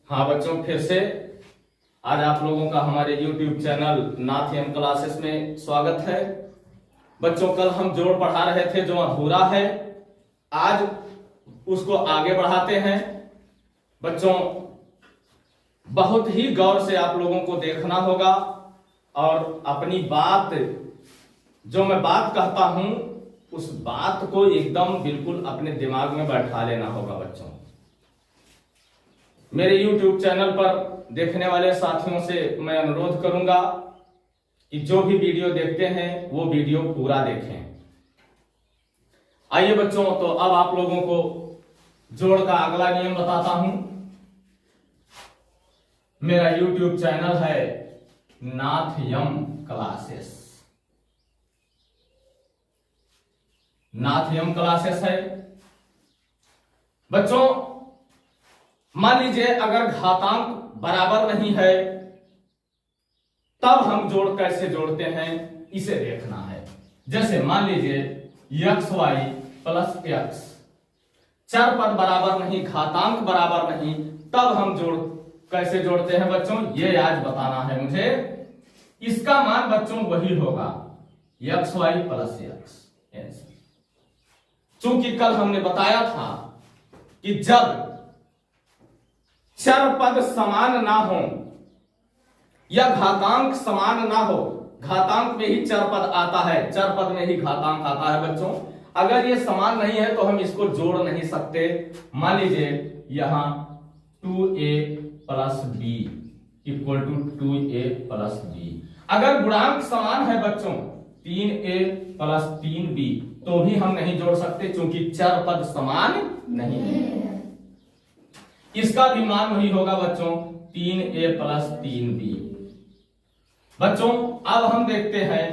हाँ बच्चों, फिर से आज आप लोगों का हमारे YouTube चैनल नाथ एम क्लासेस में स्वागत है। बच्चों, कल हम जोड़ पढ़ा रहे थे जो अधूरा है, आज उसको आगे बढ़ाते हैं। बच्चों, बहुत ही गौर से आप लोगों को देखना होगा और अपनी बात, जो मैं बात कहता हूं उस बात को एकदम बिल्कुल अपने दिमाग में बैठा लेना होगा। बच्चों, मेरे YouTube चैनल पर देखने वाले साथियों से मैं अनुरोध करूंगा कि जो भी वीडियो देखते हैं वो वीडियो पूरा देखें। आइए बच्चों, तो अब आप लोगों को जोड़ का अगला नियम बताता हूं। मेरा YouTube चैनल है नाथ एम क्लासेस, नाथ एम क्लासेस है। बच्चों, मान लीजिए अगर घातांक बराबर नहीं है तब हम जोड़ कैसे जोड़ते हैं इसे देखना है। जैसे मान लीजिए एक्स वाई प्लस एक्स, चर पद बराबर नहीं, घातांक बराबर नहीं, तब हम जोड़ कैसे जोड़ते हैं बच्चों, ये आज बताना है मुझे। इसका मान बच्चों वही होगा एक्स वाई प्लस एक्स। चूंकि कल हमने बताया था कि जब चर पद समान ना हो या घातांक समान ना हो, घातांक में ही चर पद आता है, चर पद में ही घातांक आता है बच्चों। अगर ये समान नहीं है तो हम इसको जोड़ नहीं सकते। मान लीजिए यहां 2a plus b equal to 2a plus b. अगर गुणांक समान है बच्चों 3a प्लस 3b, तो भी हम नहीं जोड़ सकते क्योंकि चर पद समान नहीं है। इसका भी मान वही होगा बच्चों 3a प्लस 3b। बच्चों, अब हम देखते हैं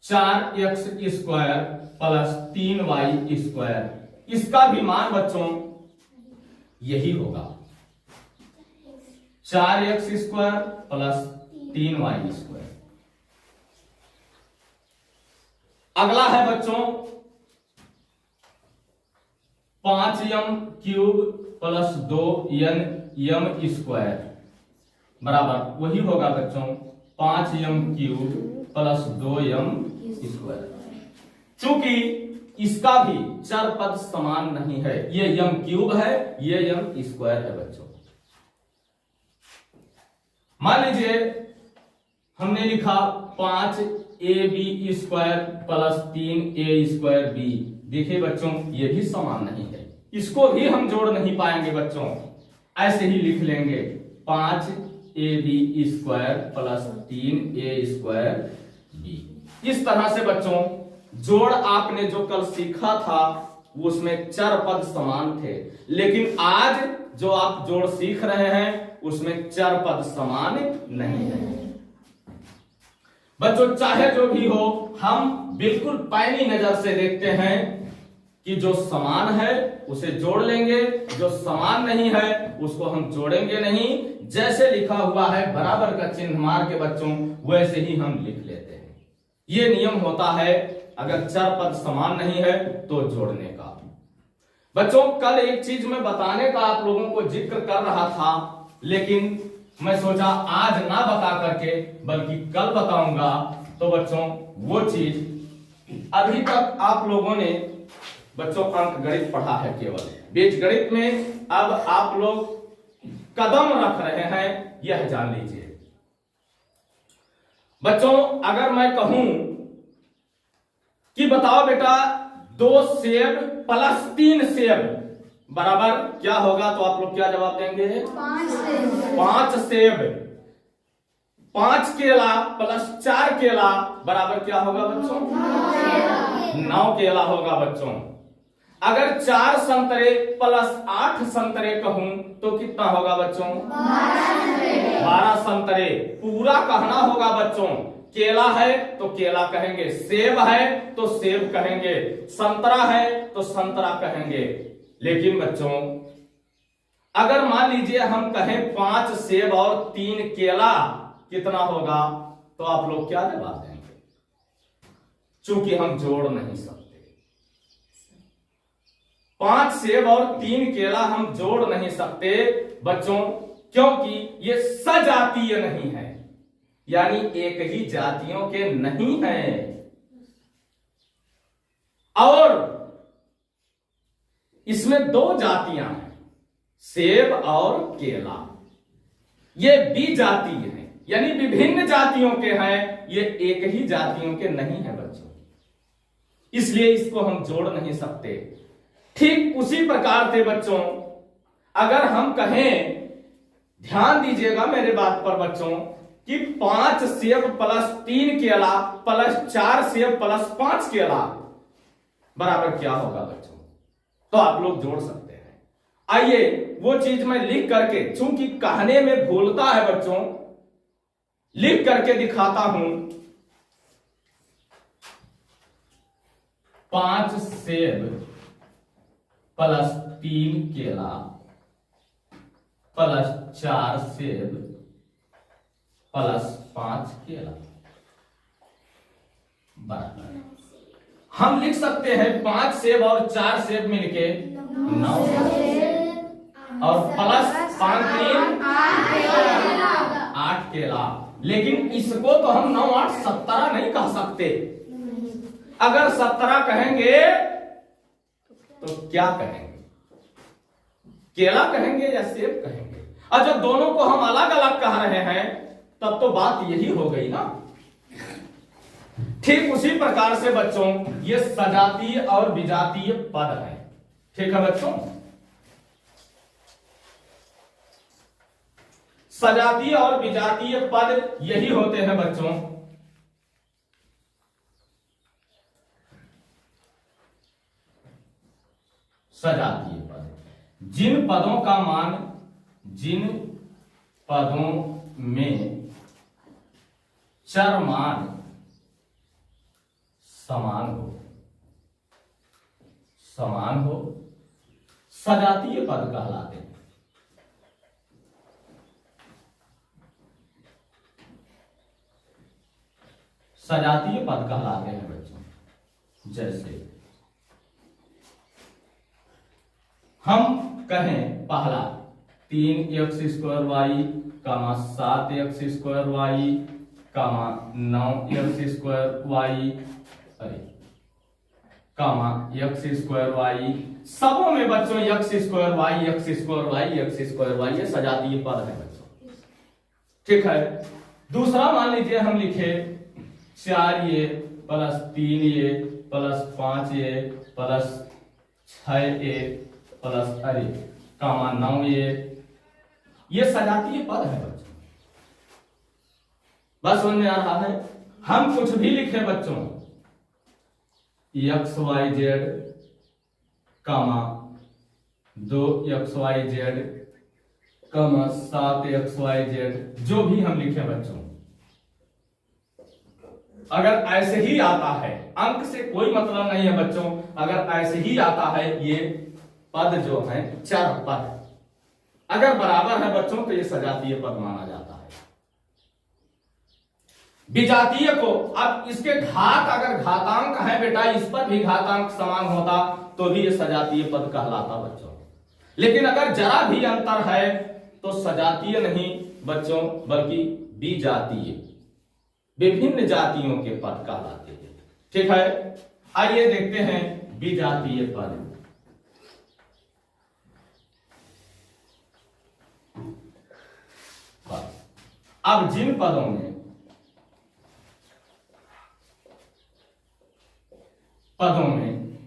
4x square plus 3y square, इसका भी मान बच्चों यही होगा 4x square plus 3y square. अगला है बच्चों 5m cube plus 2n square बराबर वही होगा बच्चों 5m cube plus 2m square. चूंकि इसका भी चर पद समान नहीं है, ये m क्यूब है, ये m स्क्वायर है बच्चों। मान लीजिए हमने लिखा 5ab square plus 3a square b। देखिए बच्चों, ये भी समान नहीं है, इसको भी हम जोड़ नहीं पाएंगे बच्चों। ऐसे ही लिख लेंगे 5ab square plus 3a square b। इस तरह से बच्चों जोड़ आपने जो कल सीखा था उसमें चर पद समान थे, लेकिन आज जो आप जोड़ सीख रहे हैं उसमें चर पद समान नहीं है। बच्चों, चाहे जो भी हो, हम बिल्कुल पैनी नजर से देखते हैं कि जो समान है उसे जोड़ लेंगे, जो समान नहीं है उसको हम जोड़ेंगे नहीं। जैसे लिखा हुआ है बराबर का चिन्ह मार के बच्चों वैसे ही हम लिख लेते हैं। ये नियम होता है अगर चर पद समान नहीं है तो जोड़ने का। बच्चों, कल एक चीज मैं बताने का आप लोगों को जिक्र कर रहा था, लेकिन मैं सोचा आज ना बता करके बल्कि कल बताऊंगा। तो बच्चों, वो चीज अभी तक आप लोगों ने बच्चों अंक गणित पढ़ा है, केवल बीज गणित में अब आप लोग कदम रख रहे हैं, यह जान लीजिए। बच्चों, अगर मैं कहूं कि बताओ बेटा 2 सेब प्लस 3 सेब बराबर क्या होगा, तो आप लोग क्या जवाब देंगे? 5 सेब। 5 केला प्लस 4 केला बराबर क्या होगा बच्चों? 9 केला होगा बच्चों। अगर 4 संतरे प्लस 8 संतरे कहूं तो कितना होगा बच्चों? 12 संतरे। पूरा कहना होगा बच्चों। केला है तो केला कहेंगे, सेब है तो सेब कहेंगे, संतरा है तो संतरा कहेंगे। लेकिन बच्चों, अगर मान लीजिए हम कहें 5 सेब और 3 केला कितना होगा, तो आप लोग क्या जवाब देंगे? चूंकि हम जोड़ नहीं सकते, 5 सेब और 3 केला हम जोड़ नहीं सकते बच्चों, क्योंकि ये सजातीय नहीं है, यानी एक ही जातियों के नहीं है। और इसमें 2 जातियां हैं, सेब और केला। ये द्विजातीय है, यानी विभिन्न जातियों के हैं, ये एक ही जातियों के नहीं है बच्चों, इसलिए इसको हम जोड़ नहीं सकते। ठीक उसी प्रकार से बच्चों, अगर हम कहें, ध्यान दीजिएगा मेरे बात पर बच्चों, कि 5 सेब प्लस 3 केला प्लस 4 सेब प्लस 5 केला बराबर क्या होगा बच्चों, तो आप लोग जोड़ सकते हैं। आइए वो चीज मैं लिख करके, चूंकि कहने में भूलता है बच्चों, लिख करके दिखाता हूं। 5 सेब प्लस 3 केला प्लस 4 सेब प्लस 5 केला बराबर, हम लिख सकते हैं 5 सेब और 4 सेब मिलके 9 और प्लस 5 3 8 केला। लेकिन इसको तो हम 9 8 17 नहीं कह सकते। अगर 17 कहेंगे तो क्या कहेंगे, केला कहेंगे या सेब कहेंगे? और जब दोनों को हम अलग अलग कह रहे हैं तब तो बात यही हो गई ना। ठीक उसी प्रकार से बच्चों, ये सजातीय और विजातीय पद है। ठीक है बच्चों, सजातीय और विजातीय पद यही होते हैं बच्चों। सजातीय पद, जिन पदों का मान, जिन पदों में चर मान समान हो सजातीय पद कहलाते हैं। सजातीय पद कहलाते हैं बच्चों। जैसे हम कहें पहला 3x² y, 7x² y, 9x² y, x² y, सबों में बच्चों x² y, x² y, x² y, ये सजातीय पद है बच्चों। ठीक है, दूसरा मान लीजिए हम लिखे 4a plus 3a plus 5a plus 6a plus 9a, ये सजातीय पद है बच्चों। बस समझ में आ रहा है? हम कुछ भी लिखे बच्चों, xyz, 2xyz, 7xyz, जो भी हम लिखे बच्चों, अगर ऐसे ही आता है, अंक से कोई मतलब नहीं है बच्चों, अगर ऐसे ही आता है, ये पद जो है चर पद, अगर बराबर है बच्चों, तो ये सजातीय पद माना जाता है। विजातीय को, अब इसके घात अगर घातांक है बेटा, इस पर भी घातांक समान होता तो भी ये सजातीय पद कहलाता बच्चों। लेकिन अगर जरा भी अंतर है तो सजातीय नहीं बच्चों, बल्कि विजातीय, विभिन्न जातियों के पद कहलाते हैं। ठीक है, आइए देखते हैं विजातीय पद। अब जिन पदों में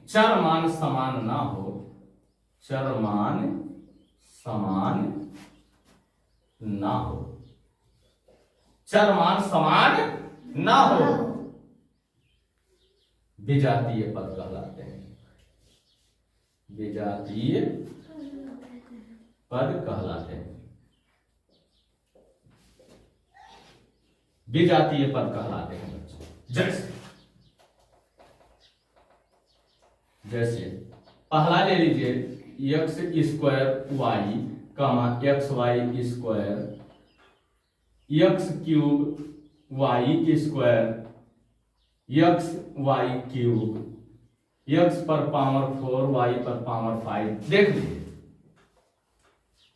चर मान समान ना हो, चर मान समान ना हो, चर मान समान ना हो, विजातीय पद कहलाते हैं। विजातीय पद कहलाते हैं, विजातीय पद कहलाते हैं बच्चों। जैसे पहला ले लीजिए x² y, xy² x³ y² xy³ x पर पावर 4 y पर पावर 5। देख लीजिए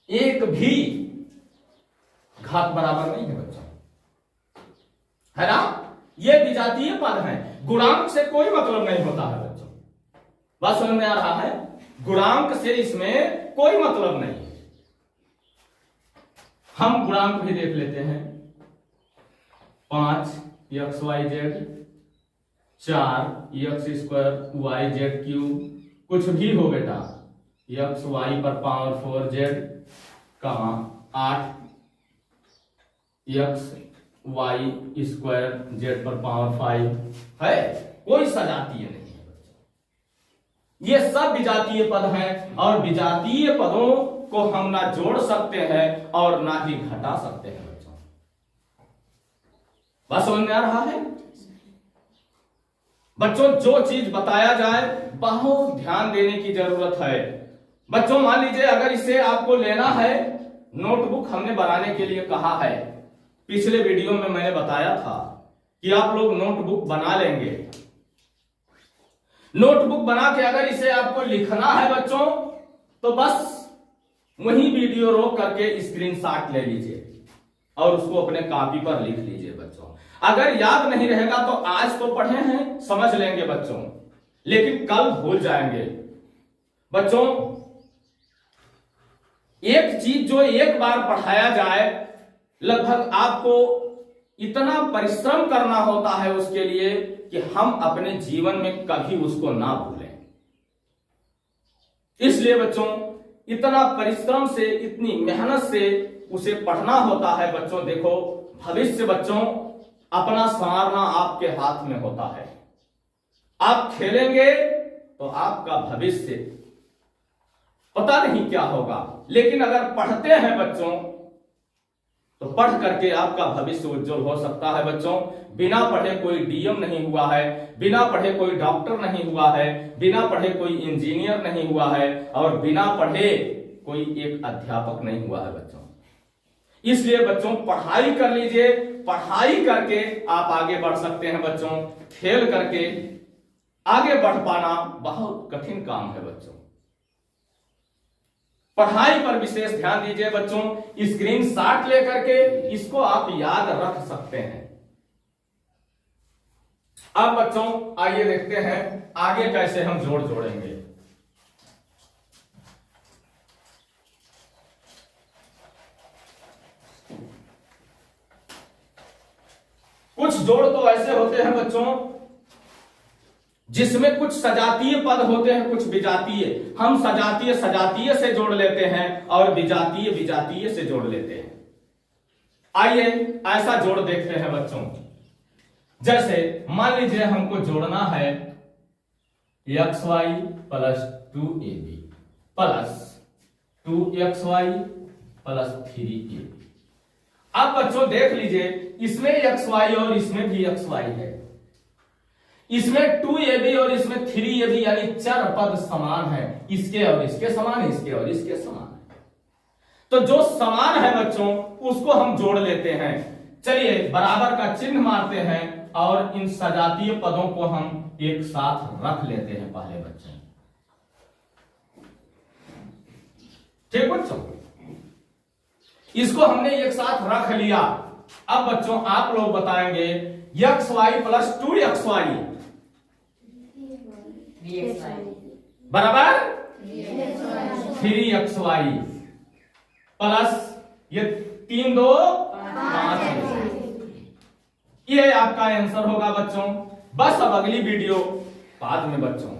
एक भी घात बराबर नहीं है बच्चों, है ना। ये विजातीय पद है, गुणांक से कोई मतलब नहीं होता है बच्चों। बात समझ में आ रहा है, गुणांक से इसमें कोई मतलब नहीं है। हम गुणांक भी देख लेते हैं। 5 xyz, 4 x² yz³ कुछ भी हो बेटा, x y पर power 4z, 8 x y² z पर पावर 5 है। कोई सजातीय नहीं है बच्चों। ये सब विजातीय पद हैं और विजातीय पदों को हम ना जोड़ सकते हैं और ना ही घटा सकते हैं बच्चों। बात समझ में आ रहा है बच्चों। जो चीज बताया जाए बहुत ध्यान देने की जरूरत है बच्चों। मान लीजिए अगर इसे आपको लेना है, नोटबुक हमने बनाने के लिए कहा है। पिछले वीडियो में मैंने बताया था कि आप लोग नोटबुक बना लेंगे। नोटबुक बना के अगर इसे आपको लिखना है बच्चों, तो बस वही वीडियो रोक करके स्क्रीनशॉट ले लीजिए और उसको अपने कॉपी पर लिख लीजिए बच्चों। अगर याद नहीं रहेगा तो आज तो पढ़े हैं, समझ लेंगे बच्चों, लेकिन कल भूल जाएंगे बच्चों। एक चीज जो एक बार पढ़ाया जाए, लगभग आपको इतना परिश्रम करना होता है उसके लिए कि हम अपने जीवन में कभी उसको ना भूलें। इसलिए बच्चों इतना परिश्रम से, इतनी मेहनत से उसे पढ़ना होता है बच्चों। देखो भविष्य बच्चों अपना संवारना आपके हाथ में होता है। आप खेलेंगे तो आपका भविष्य पता नहीं क्या होगा, लेकिन अगर पढ़ते हैं बच्चों तो पढ़ करके आपका भविष्य उज्जवल हो सकता है बच्चों। बिना पढ़े कोई डीएम नहीं हुआ है, बिना पढ़े कोई डॉक्टर नहीं हुआ है, बिना पढ़े कोई इंजीनियर नहीं हुआ है और बिना पढ़े कोई एक अध्यापक नहीं हुआ है बच्चों। इसलिए बच्चों पढ़ाई कर लीजिए, पढ़ाई करके आप आगे बढ़ सकते हैं बच्चों। खेल करके आगे बढ़ पाना बहुत कठिन काम है बच्चों। पढ़ाई पर विशेष ध्यान दीजिए बच्चों। स्क्रीनशॉट लेकर के इसको आप याद रख सकते हैं। अब बच्चों आइए देखते हैं आगे कैसे हम जोड़ जोड़ेंगे। कुछ जोड़ तो ऐसे होते हैं बच्चों जिसमें कुछ सजातीय पद होते हैं, कुछ विजातीय। हम सजातीय सजातीय से जोड़ लेते हैं और विजातीय विजातीय से जोड़ लेते हैं। आइए ऐसा जोड़ देखते हैं बच्चों। जैसे मान लीजिए हमको जोड़ना है xy plus 2ab plus 2xy plus 3ab। अब बच्चों देख लीजिए इसमें xy और इसमें भी xy है, इसमें 2ab और इसमें 3ab यानी चर पद समान है। इसके और इसके समान है, इसके और इसके समान है। तो जो समान है बच्चों उसको हम जोड़ लेते हैं। चलिए बराबर का चिन्ह मारते हैं और इन सजातीय पदों को हम एक साथ रख लेते हैं पहले बच्चों। ठीक बच्चों, इसको हमने एक साथ रख लिया। अब बच्चों आप लोग बताएंगे xy प्लस 2xy बराबर 3xy प्लस ये 3 2 5। ये आपका आंसर होगा बच्चों। बस अब अगली वीडियो बाद में बच्चों।